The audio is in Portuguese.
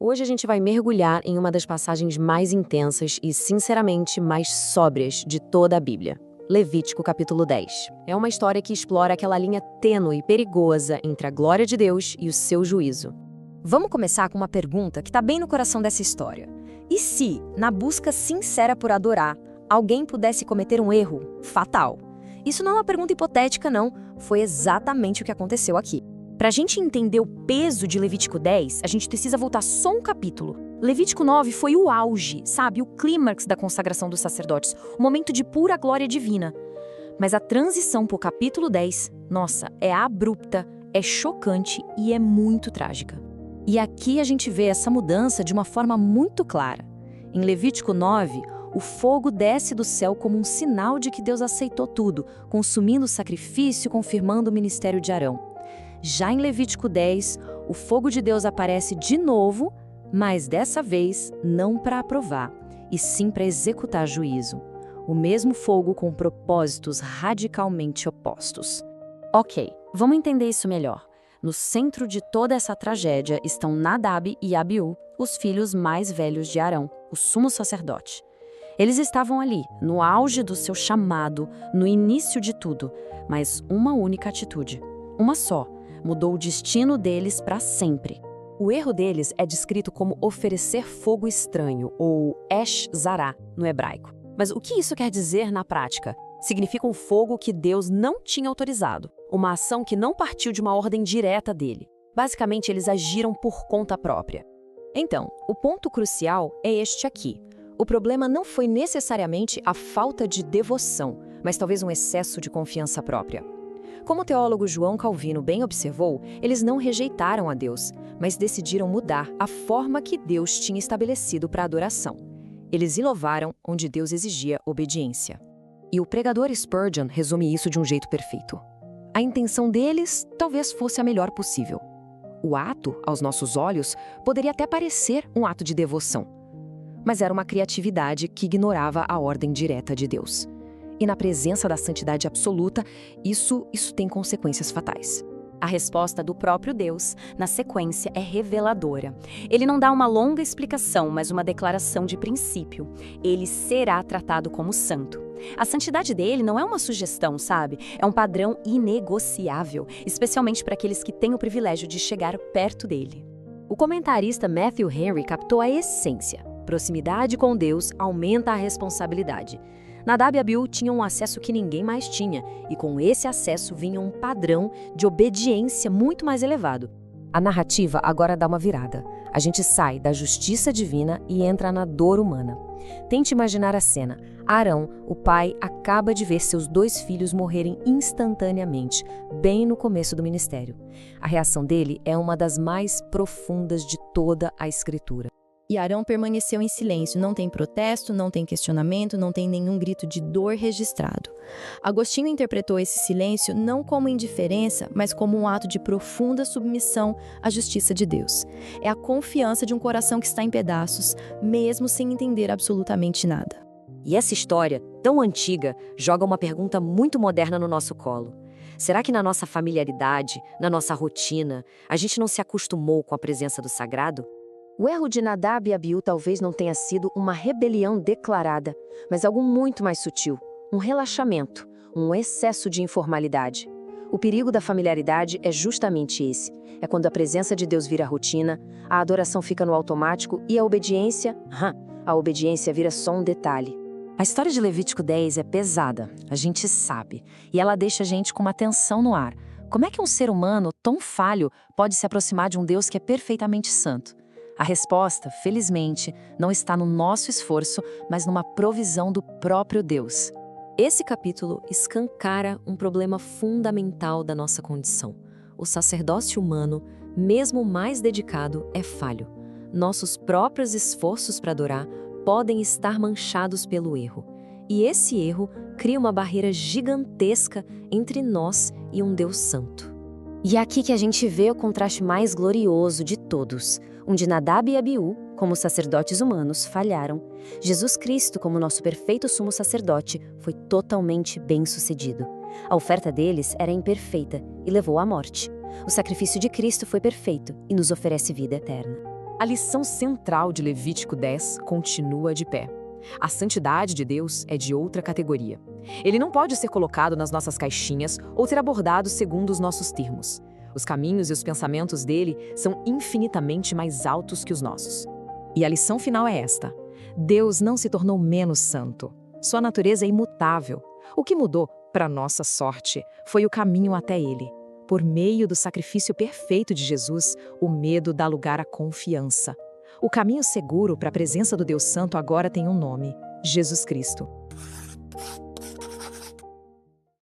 Hoje a gente vai mergulhar em uma das passagens mais intensas e, sinceramente, mais sóbrias de toda a Bíblia. Levítico capítulo 10. É uma história que explora aquela linha tênue e perigosa entre a glória de Deus e o seu juízo. Vamos começar com uma pergunta que está bem no coração dessa história. E se, na busca sincera por adorar, alguém pudesse cometer um erro fatal? Isso não é uma pergunta hipotética, não. Foi exatamente o que aconteceu aqui. Para a gente entender o peso de Levítico 10, a gente precisa voltar só um capítulo. Levítico 9 foi o auge, sabe? O clímax da consagração dos sacerdotes, o momento de pura glória divina. Mas a transição para o capítulo 10, nossa, é abrupta, é chocante e é muito trágica. E aqui a gente vê essa mudança de uma forma muito clara. Em Levítico 9, o fogo desce do céu como um sinal de que Deus aceitou tudo, consumindo o sacrifício, confirmando o ministério de Arão. Já em Levítico 10, o fogo de Deus aparece de novo, mas dessa vez não para aprovar, e sim para executar juízo. O mesmo fogo com propósitos radicalmente opostos. Ok, vamos entender isso melhor. No centro de toda essa tragédia estão Nadab e Abiú, os filhos mais velhos de Arão, o sumo sacerdote. Eles estavam ali, no auge do seu chamado, no início de tudo, mas uma única atitude, uma só, mudou o destino deles para sempre. O erro deles é descrito como oferecer fogo estranho, ou Esh Zará, no hebraico. Mas o que isso quer dizer na prática? Significa um fogo que Deus não tinha autorizado, uma ação que não partiu de uma ordem direta dele. Basicamente, eles agiram por conta própria. Então, o ponto crucial é este aqui. O problema não foi necessariamente a falta de devoção, mas talvez um excesso de confiança própria. Como o teólogo João Calvino bem observou, eles não rejeitaram a Deus, mas decidiram mudar a forma que Deus tinha estabelecido para a adoração. Eles inovaram onde Deus exigia obediência. E o pregador Spurgeon resume isso de um jeito perfeito. A intenção deles talvez fosse a melhor possível. O ato, aos nossos olhos, poderia até parecer um ato de devoção, mas era uma criatividade que ignorava a ordem direta de Deus. E na presença da santidade absoluta, isso tem consequências fatais. A resposta do próprio Deus, na sequência, é reveladora. Ele não dá uma longa explicação, mas uma declaração de princípio. Ele será tratado como santo. A santidade dele não é uma sugestão, sabe? É um padrão inegociável, especialmente para aqueles que têm o privilégio de chegar perto dele. O comentarista Matthew Henry captou a essência. Proximidade com Deus aumenta a responsabilidade. Nadab e Abiú tinham um acesso que ninguém mais tinha, e com esse acesso vinha um padrão de obediência muito mais elevado. A narrativa agora dá uma virada. A gente sai da justiça divina e entra na dor humana. Tente imaginar a cena. Arão, o pai, acaba de ver seus 2 filhos morrerem instantaneamente, bem no começo do ministério. A reação dele é uma das mais profundas de toda a Escritura. E Arão permaneceu em silêncio, não tem protesto, não tem questionamento, não tem nenhum grito de dor registrado. Agostinho interpretou esse silêncio não como indiferença, mas como um ato de profunda submissão à justiça de Deus. É a confiança de um coração que está em pedaços, mesmo sem entender absolutamente nada. E essa história, tão antiga, joga uma pergunta muito moderna no nosso colo. Será que na nossa familiaridade, na nossa rotina, a gente não se acostumou com a presença do sagrado? O erro de Nadab e Abiú talvez não tenha sido uma rebelião declarada, mas algo muito mais sutil, um relaxamento, um excesso de informalidade. O perigo da familiaridade é justamente esse. É quando a presença de Deus vira rotina, a adoração fica no automático e a obediência vira só um detalhe. A história de Levítico 10 é pesada, a gente sabe, e ela deixa a gente com uma tensão no ar. Como é que um ser humano tão falho pode se aproximar de um Deus que é perfeitamente santo? A resposta, felizmente, não está no nosso esforço, mas numa provisão do próprio Deus. Esse capítulo escancara um problema fundamental da nossa condição. O sacerdócio humano, mesmo o mais dedicado, é falho. Nossos próprios esforços para adorar podem estar manchados pelo erro. E esse erro cria uma barreira gigantesca entre nós e um Deus santo. E é aqui que a gente vê o contraste mais glorioso de todos, onde Nadab e Abiú, como sacerdotes humanos, falharam. Jesus Cristo, como nosso perfeito sumo sacerdote, foi totalmente bem-sucedido. A oferta deles era imperfeita e levou à morte. O sacrifício de Cristo foi perfeito e nos oferece vida eterna. A lição central de Levítico 10 continua de pé. A santidade de Deus é de outra categoria. Ele não pode ser colocado nas nossas caixinhas ou ser abordado segundo os nossos termos. Os caminhos e os pensamentos dele são infinitamente mais altos que os nossos. E a lição final é esta: Deus não se tornou menos santo. Sua natureza é imutável. O que mudou, para nossa sorte, foi o caminho até ele. Por meio do sacrifício perfeito de Jesus, o medo dá lugar à confiança. O caminho seguro para a presença do Deus Santo agora tem um nome: Jesus Cristo.